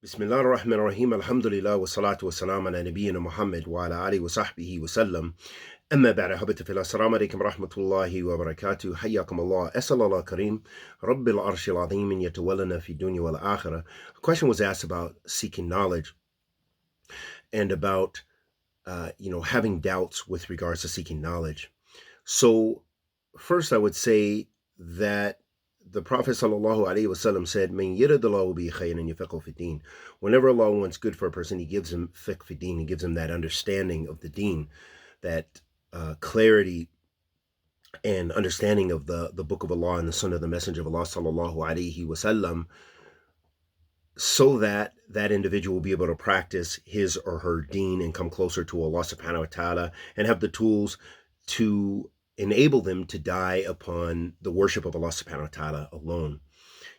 Bismillah ar-Rahman ar-Rahim, alhamdulillah, wa salatu wa salam ala nabiyyina Muhammad wa ala alihi wa sahbihi wa sallam. أما بعد أحبتي في الله السلام عليكم ورحمة الله وبركاته حياكم الله أسأل الله كريم رب العرش العظيم أن يتولنا في الدنيا والآخرة. A question was asked about seeking knowledge and about having doubts with regards to seeking knowledge. So first I would say that the Prophet ﷺ said, "Man yuridillahu bihi khayran yufaqihu fi din." Whenever Allah wants good for a person, He gives him fiqh fi din. He gives him that understanding of the deen, that clarity and understanding of the Book of Allah and the Sunnah of the Messenger of Allah ﷺ, so that that individual will be able to practice his or her deen and come closer to Allah subhanahu wa ta'ala and have the tools to enable them to die upon the worship of Allah subhanahu wa ta'ala alone,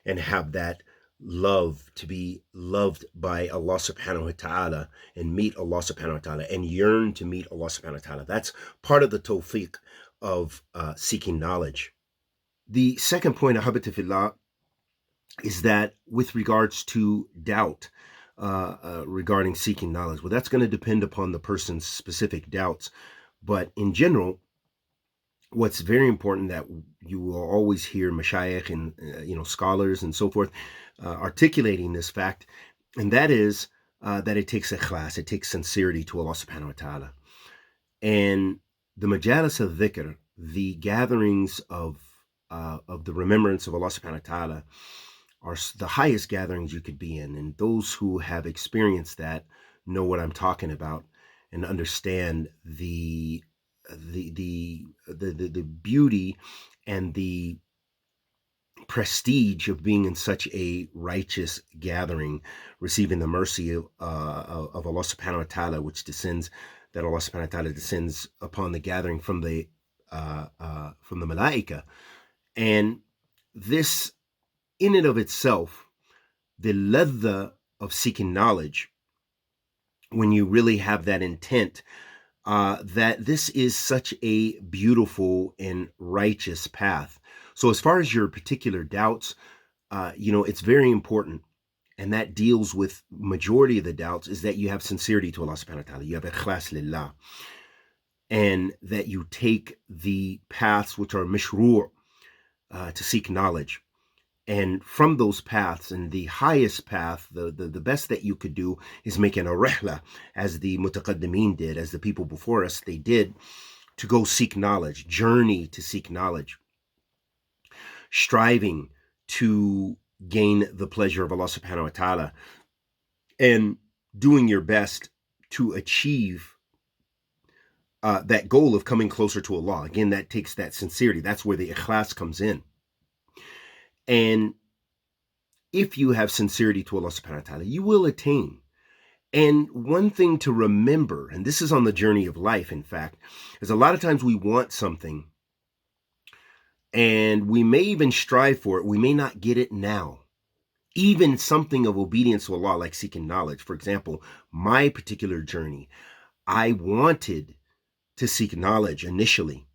and have that love to be loved by Allah subhanahu wa ta'ala and meet Allah subhanahu wa ta'ala and yearn to meet Allah subhanahu wa ta'ala. That's part of the tawfiq of seeking knowledge. The second point, ahabati fillah, is that with regards to doubt regarding seeking knowledge, well, that's going to depend upon the person's specific doubts. But in general, what's very important that you will always hear mashayikh and scholars and so forth articulating this fact, and that is that it takes ikhlas, it takes sincerity to Allah subhanahu wa ta'ala. And the majalis of dhikr, the gatherings of the remembrance of Allah subhanahu wa ta'ala, are the highest gatherings you could be in. And those who have experienced that know what I'm talking about and understand the beauty and the prestige of being in such a righteous gathering, receiving the mercy of Allah subhanahu wa ta'ala, that Allah subhanahu wa ta'ala descends upon the gathering from the malaika. And this in and of itself, the ladha of seeking knowledge, when you really have that intent, that this is such a beautiful and righteous path. So as far as your particular doubts, it's very important, and that deals with majority of the doubts, is that you have sincerity to Allah subhanahu wa ta'ala, you have ikhlas lillah, and that you take the paths which are mashru' to seek knowledge. And from those paths, and the highest path, the best that you could do is making a rihla, as the mutaqaddimeen did, as the people before us, they did, to go seek knowledge, journey to seek knowledge, striving to gain the pleasure of Allah subhanahu wa ta'ala, and doing your best to achieve that goal of coming closer to Allah. Again, that takes that sincerity. That's where the ikhlas comes in. And if you have sincerity to Allah subhanahu wa ta'ala, you will attain. And one thing to remember, and this is on the journey of life, in fact, is a lot of times we want something and we may even strive for it. We may not get it now. Even something of obedience to Allah, like seeking knowledge. For example, my particular journey, I wanted to seek knowledge initially,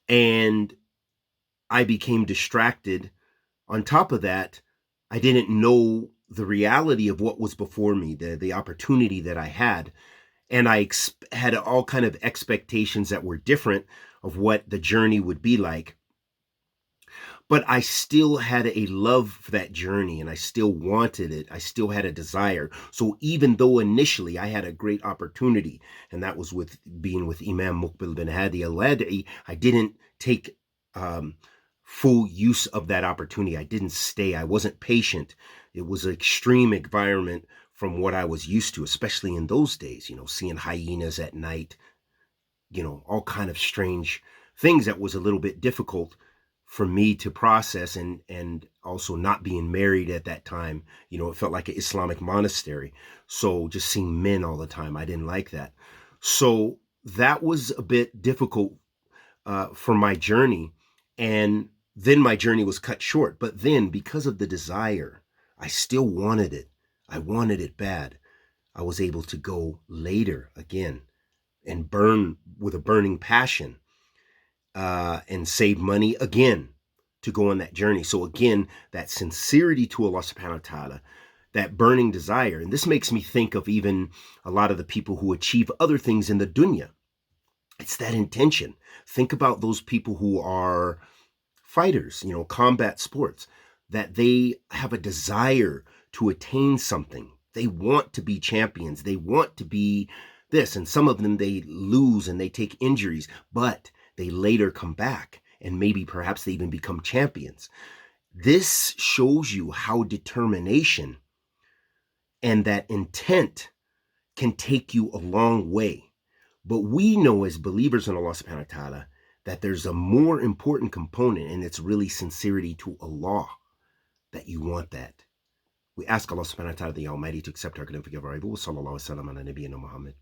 and I became distracted. On top of that, I didn't know the reality of what was before me, the opportunity that I had. And I had all kind of expectations that were different of what the journey would be like. But I still had a love for that journey, and I still wanted it. I still had a desire. So even though initially I had a great opportunity, and that was with being with Imam Muqbil bin Hadi al-Wadi'i, I didn't take full use of that opportunity. I didn't stay. I wasn't patient. It was an extreme environment from what I was used to, especially in those days, seeing hyenas at night, all kind of strange things that was a little bit difficult for me to process, and also not being married at that time, it felt like an Islamic monastery. So just seeing men all the time, I didn't like that. So that was a bit difficult for my journey. And then my journey was cut short. But then, because of the desire, I still wanted it. I wanted it bad. I was able to go later again and burn with a burning passion and save money again to go on that journey. So again, that sincerity to Allah subhanahu wa ta'ala that burning desire. And this makes me think of even a lot of the people who achieve other things in the dunya. It's that intention. Think about those people who are fighters, combat sports, that they have a desire to attain something. They want to be champions. They want to be this. And some of them, they lose and they take injuries, but they later come back and maybe perhaps they even become champions. This shows you how determination and that intent can take you a long way. But we know as believers in Allah subhanahu wa ta'ala that there's a more important component, and it's really sincerity to Allah, that you want that. We ask Allah subhanahu wa ta'ala the Almighty to accept our good and forgive our evil. Sallallahu alaihi wa sallam ala nabiyyina Muhammad.